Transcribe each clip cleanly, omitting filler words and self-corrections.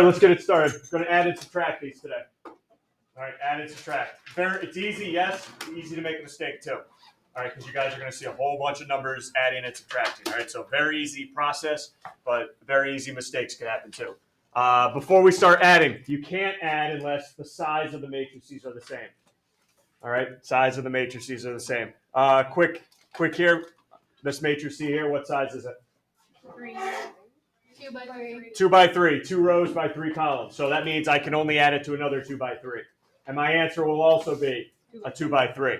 Let's get it started. I'm going to add and subtract these today. All right, add and subtract. It's easy, yes. It's easy to make a mistake too. All right, because you guys are going to see a whole bunch of numbers adding and subtracting. All right, so very easy process, but very easy mistakes can happen too. Before we start adding, you can't add unless the size of the matrices are the same. All right, size of the matrices are the same. Quick here. This matrix here, what size is it? 3. 2 by 3. 2 by 3, 2 rows by 3 columns. So that means I can only add it to another 2 by 3. And my answer will also be a 2 by 3.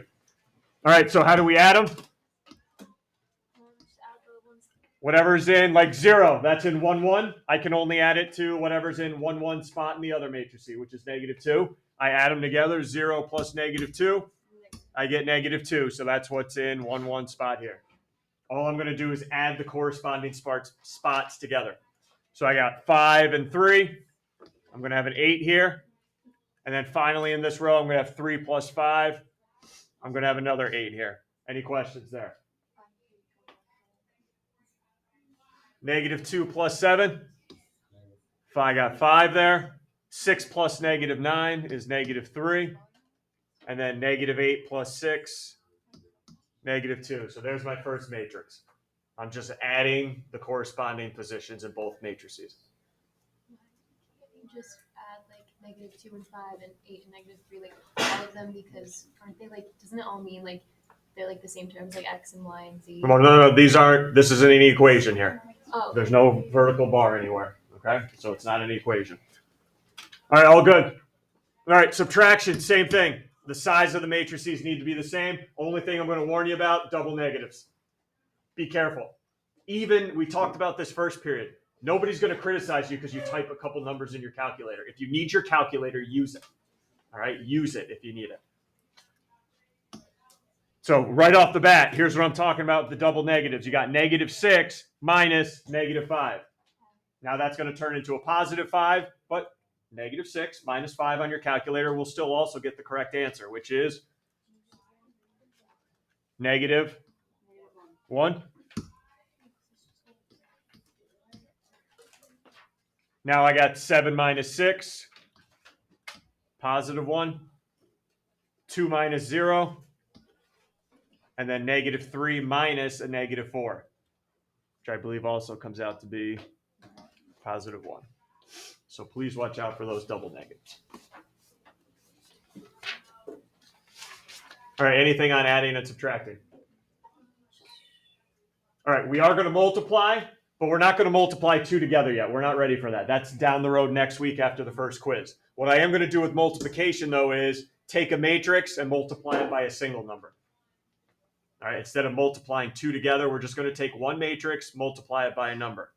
All right, so how do we add them? Whatever's in, like 0, that's in 1, 1. I can only add it to whatever's in 1, 1 spot in the other matrix, which is -2. I add them together, 0 plus -2. I get -2. So that's what's in 1, 1 spot here. All I'm going to do is add the corresponding spots together. So I got 5 and 3. I'm going to have an 8 here. And then finally in this row, I'm going to have 3 plus 5. I'm going to have another 8 here. Any questions there? -2 plus 7. I got 5 there. 6 plus -9 is -3. And then -8 plus 6, -2. So there's my first matrix. I'm just adding the corresponding positions in both matrices. You just add like -2 and 5 and 8 and -3, like all of them, because aren't they like? Doesn't it all mean like they're like the same terms, like x and y and z? No. These aren't. This isn't any equation here. Oh. There's no vertical bar anywhere. Okay, so it's not an equation. All right, all good. All right, subtraction, same thing. The size of the matrices need to be the same. Only thing I'm going to warn you about, double negatives. Be careful. Even, we talked about this first period. Nobody's going to criticize you because you type a couple numbers in your calculator. If you need your calculator, use it. All right, use it if you need it. So right off the bat, here's what I'm talking about with the double negatives. You got -6 minus -5. Now that's going to turn into a +5, but -6 minus 5 on your calculator will still also get the correct answer, which is -1. Now I got 7 minus 6, +1, 2 minus 0, and then -3 minus a -4, which I believe also comes out to be +1. So please watch out for those double negatives. All right, anything on adding and subtracting? All right, we are going to multiply, but we're not going to multiply 2 together yet. We're not ready for that. That's down the road next week after the first quiz. What I am going to do with multiplication, though, is take a matrix and multiply it by a single number. All right, instead of multiplying 2 together, we're just going to take one matrix, multiply it by a number.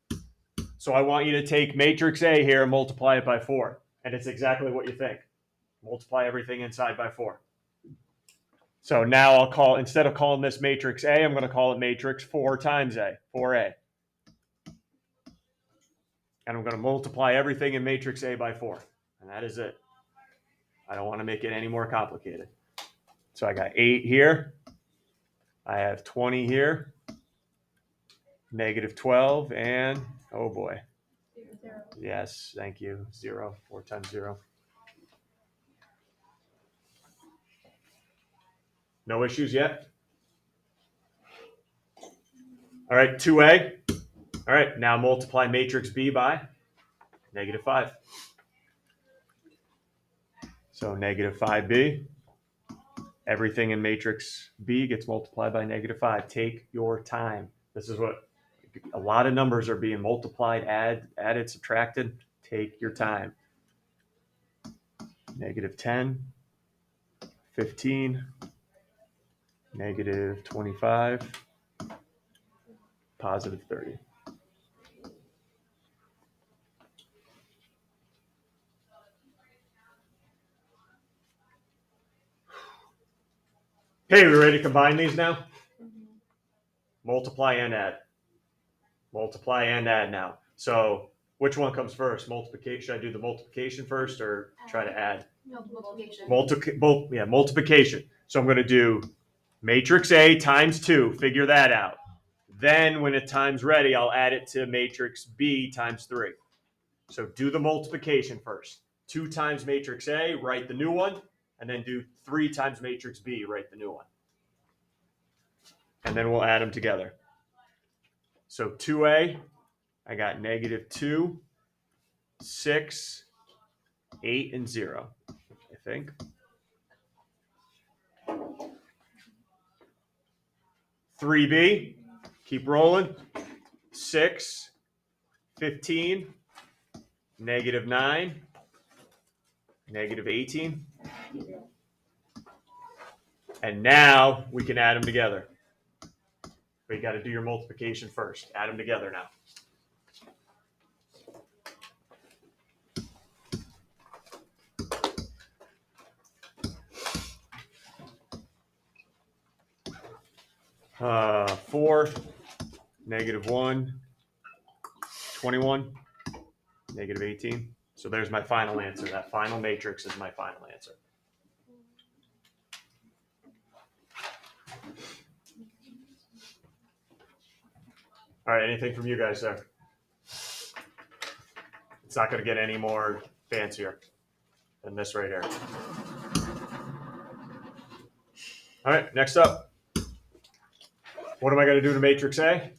So I want you to take matrix A here and multiply it by 4. And it's exactly what you think. Multiply everything inside by 4. So now instead of calling this matrix A, I'm going to call it matrix 4 times A, 4A. And I'm going to multiply everything in matrix A by 4. And that is it. I don't want to make it any more complicated. So I got 8 here. I have 20 here. -12 and, oh boy. 0. Yes, thank you. 0, 4 times 0. No issues yet? All right, 2A. All right, now multiply matrix B by -5. So -5B. Everything in matrix B gets multiplied by -5. Take your time. This is what a lot of numbers are being multiplied, added, subtracted. Take your time. -10, 15, -25, +30. Okay, we ready to combine these now? Mm-hmm. Multiply and add. Multiply and add now. So which one comes first? Multiplication. Should I do the multiplication first or try to add? No, multiplication. Multiplication. So I'm going to do matrix A times 2. Figure that out. Then when the time's ready, I'll add it to matrix B times 3. So do the multiplication first. 2 times matrix A, write the new one, and then do 3 times matrix B, write the new one. And then we'll add them together. So 2A, I got -2, 6, 8, and 0, I think. 3B, keep rolling. 6, 15, -9, -18. And now we can add them together. But you got to do your multiplication first. Add them together now. Uh, 4, -1, 21, -18. So there's my final answer. That final matrix is my final answer. All right, anything from you guys there? It's not going to get any more fancier than this right here. All right, next up. What am I going to do to matrix A?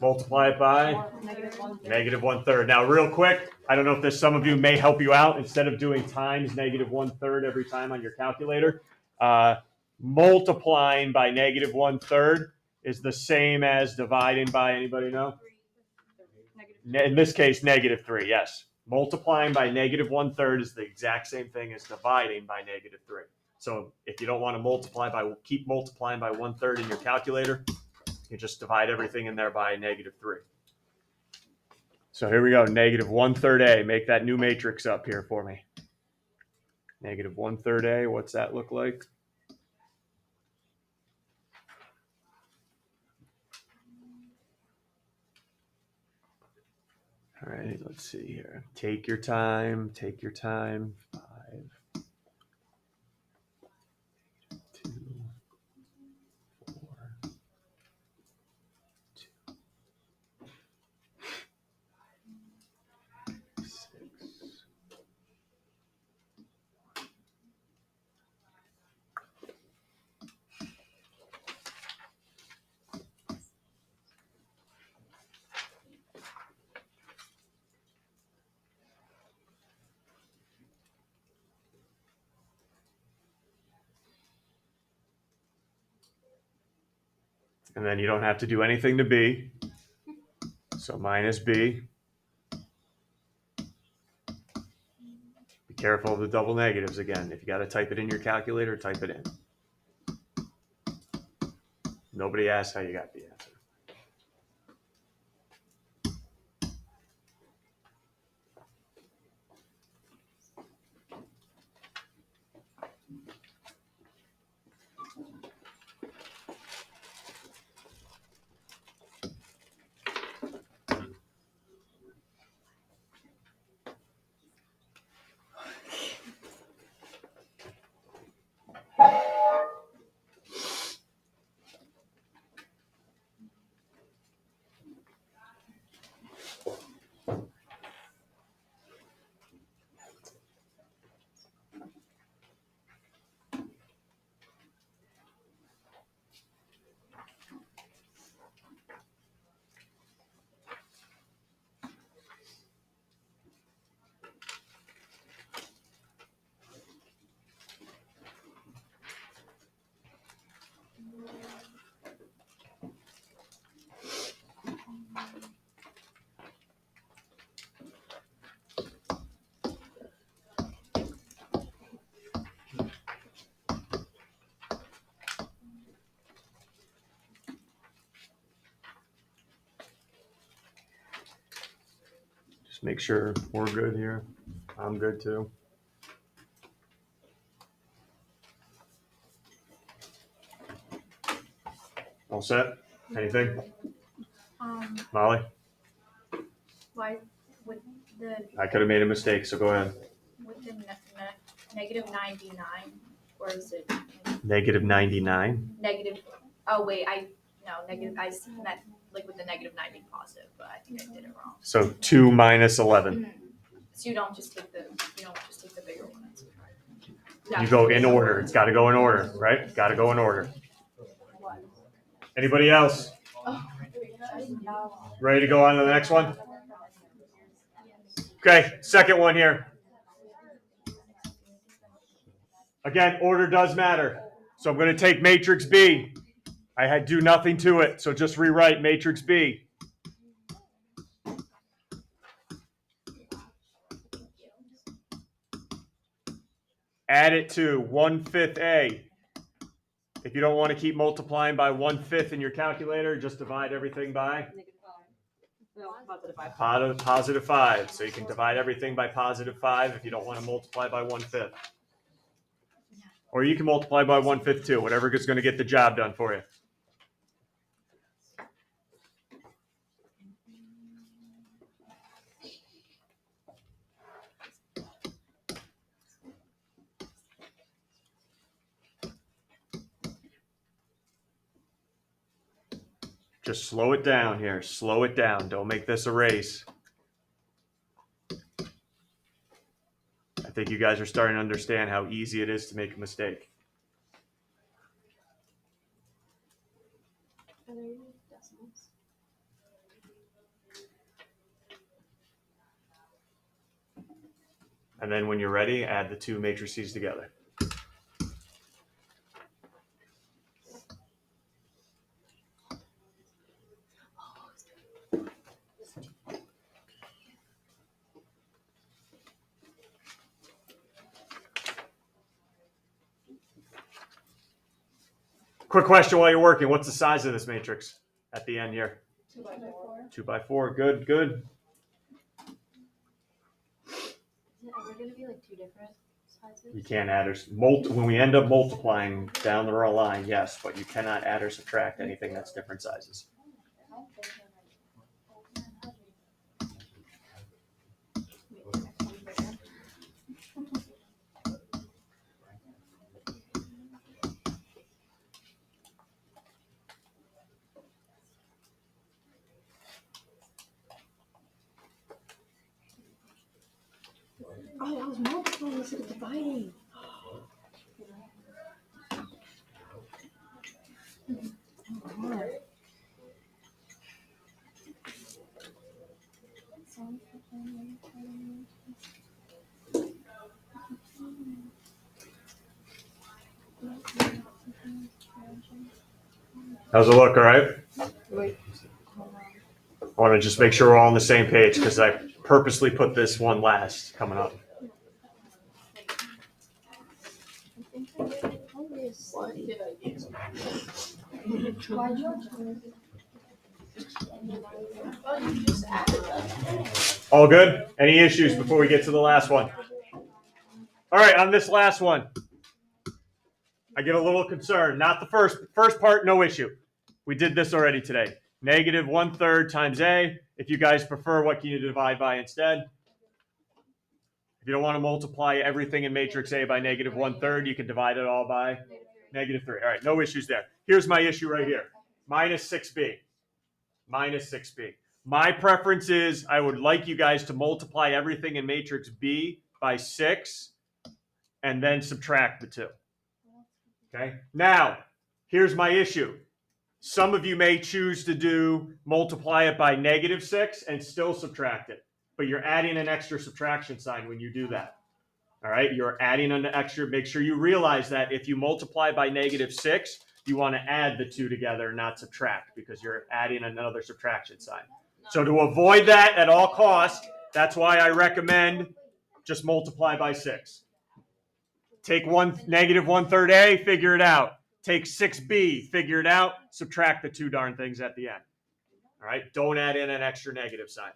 Multiply it by -1/3. Now, real quick, I don't know if there's some of you may help you out. Instead of doing times -1/3 every time on your calculator, multiplying by -1/3 is the same as dividing by, anybody know? In this case, -3, yes. Multiplying by -1/3 is the exact same thing as dividing by -3. So if you don't want to multiply by, keep multiplying by 1/3 in your calculator, you just divide everything in there by -3. So here we go, -1/3 A. Make that new matrix up here for me. -1/3 A, what's that look like? All right, let's see here. Take your time, take your time. 5, 2, 4, 2, 6. And then you don't have to do anything to B. So minus B. Be careful of the double negatives again. If you got to type it in your calculator, type it in. Nobody asked how you got the answer. Just make sure we're good here. I'm good too. All set? Anything? Molly? Why with the I could have made a mistake, so go ahead. with the -99, or is it -99. negative? Oh wait, I see like with the negative 9 being positive, but I think I did it wrong. So 2 minus 11. So you don't just take the bigger one. And You go in order. It's got to go in order, right? Got to go in order. Anybody else? Ready to go on to the next one? Okay, second one here. Again, order does matter. So I'm going to take matrix B. I had do nothing to it, so just rewrite matrix B. Add it to 1/5 A. If you don't want to keep multiplying by 1/5 in your calculator, just divide everything by positive 5. So you can divide everything by positive 5 if you don't want to multiply by 1/5. Or you can multiply by 1/5 too, whatever is going to get the job done for you. Just slow it down here. Slow it down. Don't make this a race. I think you guys are starting to understand how easy it is to make a mistake. Are there decimals? And then when you're ready, add the two matrices together. Quick question while you're working. What's the size of this matrix at the end here? 2 by 4. 2 by 4. Good, good. Is it ever going to be like 2 different sizes? You can't add or when we end up multiplying down the row line, yes, but you cannot add or subtract anything that's different sizes. Oh, I was multiplying instead of dividing. How's it look, all right? I want to just make sure we're all on the same page because I purposely put this one last coming up. All good? Any issues before we get to the last one? All right, on this last one, I get a little concerned. Not the first part, no issue. We did this already today. Negative 1/3 times A. If you guys prefer, what can you divide by instead? If you don't want to multiply everything in matrix A by negative 1/3, you can divide it all by negative 3. All right, no issues there. Here's my issue right here. Minus 6B. Minus 6B. My preference is I would like you guys to multiply everything in matrix B by 6 and then subtract the 2. Okay? Now, here's my issue. Some of you may choose to multiply it by negative 6 and still subtract it, but you're adding an extra subtraction sign when you do that. All right? You're adding an extra. Make sure you realize that if you multiply by negative 6, you want to add the 2 together, not subtract, because you're adding another subtraction sign. So to avoid that at all costs, that's why I recommend just multiply by 6. Take negative 1/3 A, figure it out. Take 6B, figure it out. Subtract the 2 darn things at the end. All right? Don't add in an extra negative sign.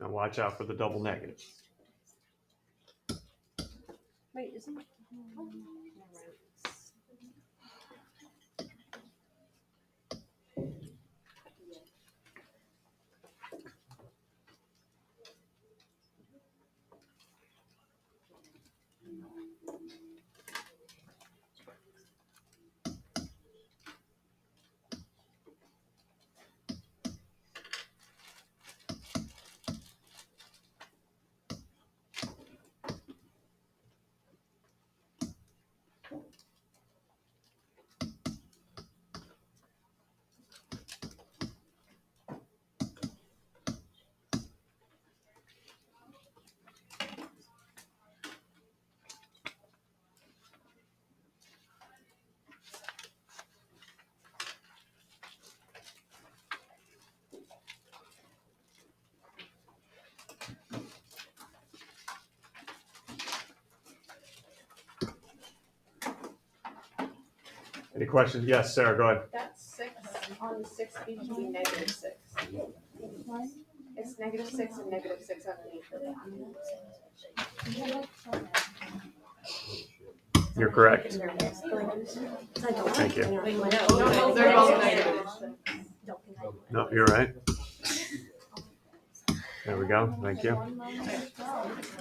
Now watch out for the double negative. Wait, isn't it? Any questions? Yes, Sarah, go ahead. That's 6 on the 6 B should be -6. It's -6 and -6 underneath it. You're correct. Thank you. No, they're both negatives. No, you're right. There we go. Thank you.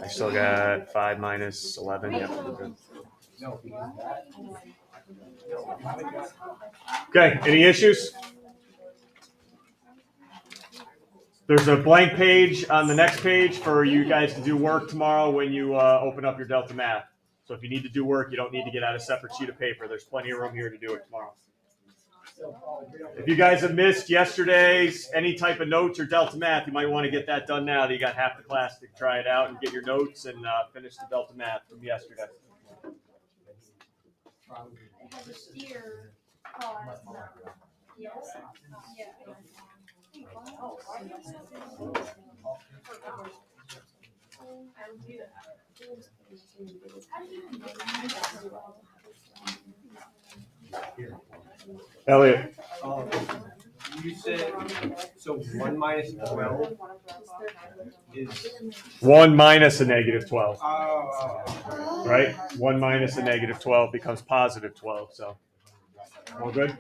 I still got 5 minus 11. Yep, we're good. Okay, any issues? There's a blank page on the next page for you guys to do work tomorrow when you open up your Delta Math. So if you need to do work, you don't need to get out a separate sheet of paper. There's plenty of room here to do it tomorrow. If you guys have missed yesterday's any type of notes or Delta Math, you might want to get that done now that you got half the class to try it out and get your notes and finish the Delta Math from yesterday. Elliot. You said, so 1 minus 12 is. 1 minus a negative 12. Oh. Right? 1 minus a negative 12 becomes positive 12. So, all good?